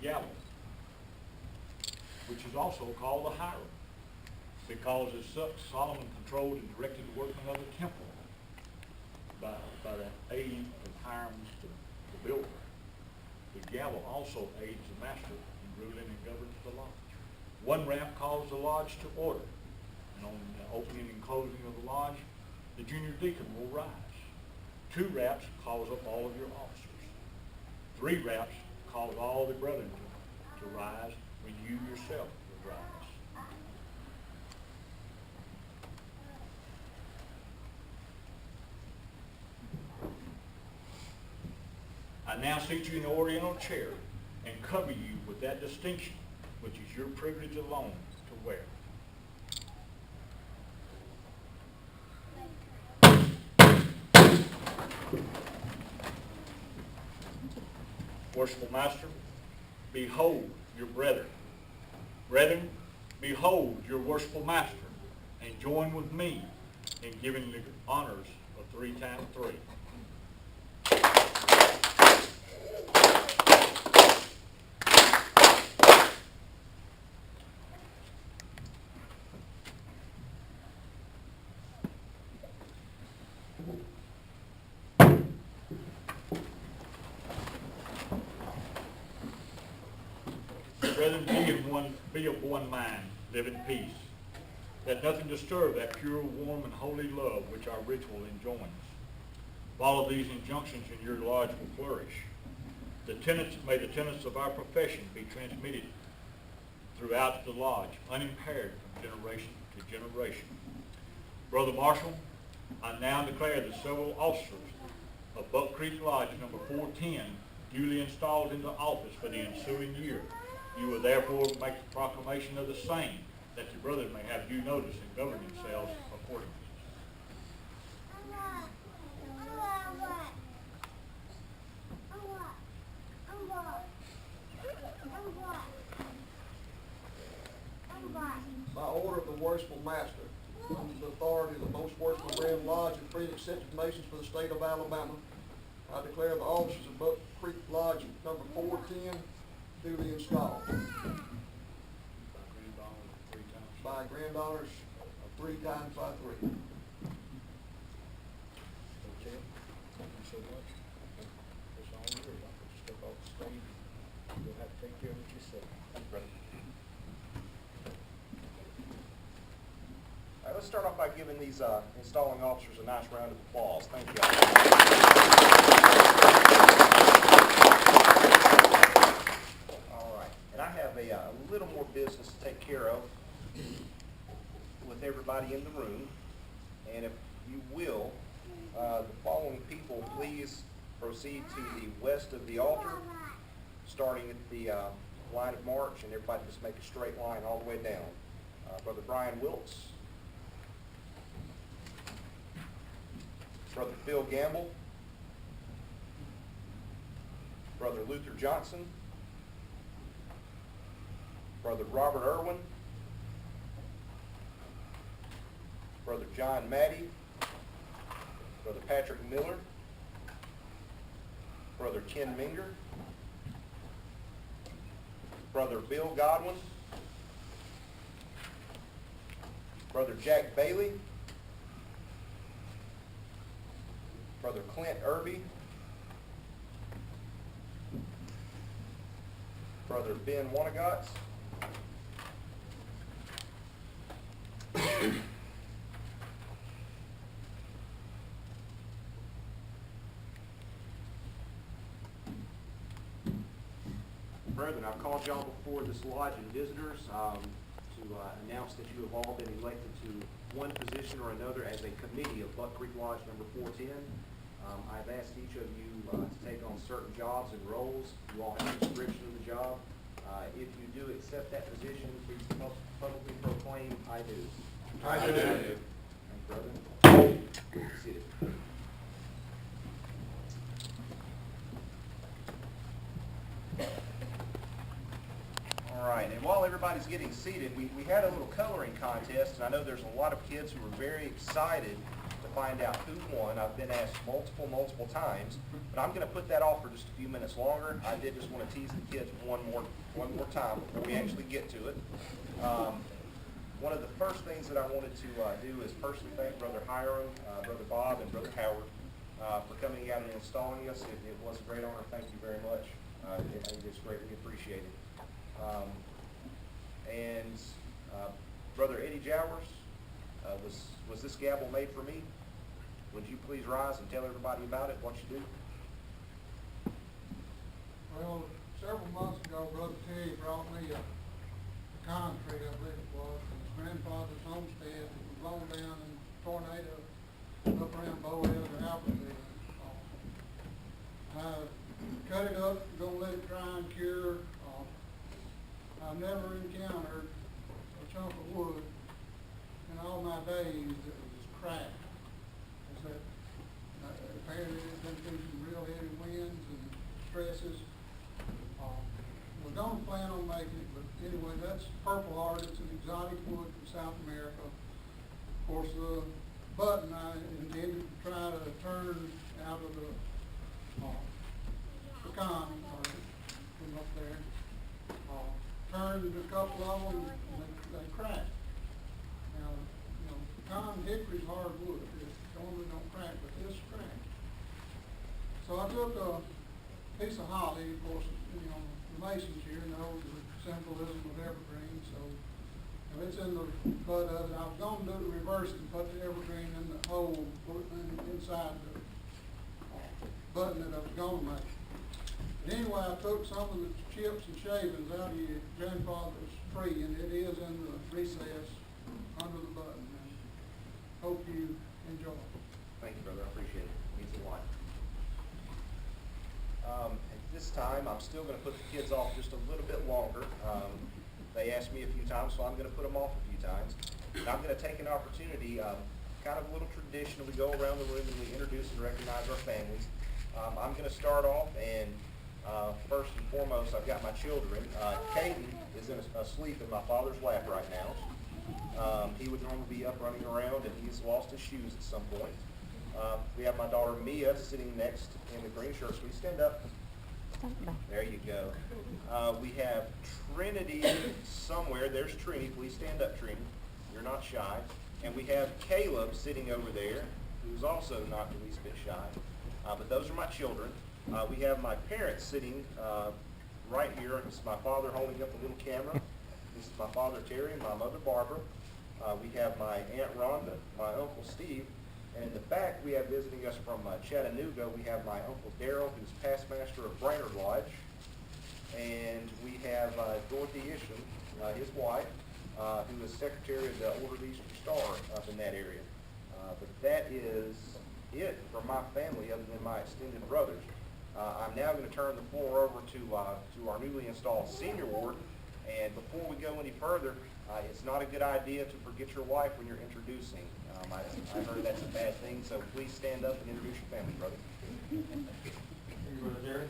gavel, which is also called the Hiram, because as such Solomon controlled and directed the workmen of the temple by the aid of Hiram the builder. The gavel also aids the master in ruling and governs the lodge. One rap calls the lodge to order, and on the opening and closing of the lodge, the junior deacon will rise. 2 raps calls up all of your officers. 3 raps calls all the brethren to rise when you yourself will rise. I now seat you in the oriental chair and cover you with that distinction, which is your privilege alone to wear. Worshipful Master, behold your brethren. Brethren, behold your worshipful Master, and join with me in giving the honors of 3 times 3. Brethren, be of one mind, live in peace. Let nothing disturb that pure, warm, and holy love which our ritual enjoins. Follow these injunctions and your lodge will flourish. May the tenets of our profession be transmitted throughout the lodge, unimpaired from generation to generation. Brother Marshall, I now declare the several officers of Buck Creek Lodge number 410 duly installed into office for the ensuing year. You will therefore make the proclamation of the same, that your brothers may have due notice and govern themselves accordingly. By order of the Worshipful Master, under the authority of the Most Worshipful Grand Lodge and free and accepted Masons for the state of Alabama, I declare the officers of Buck Creek Lodge number 410 duly installed. By grand honors of 3 times by 3. Okay. Thank you so much. It's all yours. I'll put you step off the stage. You'll have to take care of it yourself. Thank you, brother. All right, let's start off by giving these installing officers a nice round of applause. Thank you. All right, and I have a little more business to take care of with everybody in the room. And if you will, the following people please proceed to the west of the altar, starting at the line of march, and everybody just make a straight line all the way down. Brother Brian Wilkes, Brother Phil Gamble, Brother Luther Johnson, Brother Robert Irwin, Brother John Maddie, Brother Patrick Miller, Brother Ken Minger, Brother Bill Godwin, Brother Jack Bailey, Brother Clint Irby, Brother Ben Wanagotz, Brethren, I've called y'all before this lodge and visitors to announce that you have all been elected to one position or another as a committee of Buck Creek Lodge number 410. I've asked each of you to take on certain jobs and roles. You all have a description of the job. If you do accept that position, please publicly proclaim, I do. I do. Thank you, brother. Good to see you. All right, and while everybody's getting seated, we had a little coloring contest, and I know there's a lot of kids who were very excited to find out who won. I've been asked multiple times, but I'm going to put that off for just a few minutes longer. I did just want to tease the kids one more time before we actually get to it. One of the first things that I wanted to do is personally thank Brother Hiram, Brother Bob, and Brother Howard for coming out and installing us. It was a great honor. Thank you very much. I think it's greatly appreciated. Brother Eddie Jowers, was this gavel made for me? Would you please rise and tell everybody about it, what you do? Well, several months ago, Brother Terry brought me a concrete, I believe it was, from his grandfather's homestead. It was blown down in a tornado up around Boaz or Albertville. I cut it up, gonna let it dry and cure. I've never encountered a chunk of wood in all my days that was cracked. Is that, apparently it's been through some real heavy winds and stresses. We're gonna plan on making it, but anyway, that's Purple Heart. It's an exotic wood from South America. Of course, the button I intended to try to turn out of the pecan, from up there. Turned a couple of them, and they cracked. Now, pecan hickory's hard wood. It normally don't crack, but this cracked. So I took a piece of holly, of course, the masons here know the symbolism of evergreen, so it's in the butt of it. I was going to do the reverse and put the evergreen in the hole, put it inside the button that I was going to make. But anyway, I took some of the chips and shavings out of your grandfather's tree, and it is in the recess under the button. And hope you enjoy it. Thank you, brother. I appreciate it. It means a lot. At this time, I'm still going to put the kids off just a little bit longer. They asked me a few times, so I'm going to put them off a few times. And I'm going to take an opportunity, kind of a little tradition. We go around the room and we introduce and recognize our families. I'm going to start off, and first and foremost, I've got my children. Caden is asleep in my father's lap right now. He would normally be up running around, and he's lost his shoes at some point. We have my daughter Mia sitting next in the green shirt. So we stand up. There you go. We have Trinity somewhere. There's Trini. Please stand up, Trini. You're not shy. And we have Caleb sitting over there, who's also not the least bit shy. But those are my children. We have my parents sitting right here. This is my father holding up a little camera. This is my father Terry and my mother Barbara. We have my Aunt Rhonda, my Uncle Steve. And in the back, we have visiting us from Chattanooga, we have my Uncle Darrell, who's past master of Brainerd Lodge. And we have Dorothy Isham, his wife, who is secretary of the Order of the Eastern Star up in that area. But that is it for my family, other than my extended brothers. I'm now going to turn the floor over to our newly installed senior ward. And before we go any further, it's not a good idea to forget your wife when you're introducing. I heard that's a bad thing, so please stand up and introduce your family, brother. Thank you, Brother Jerry.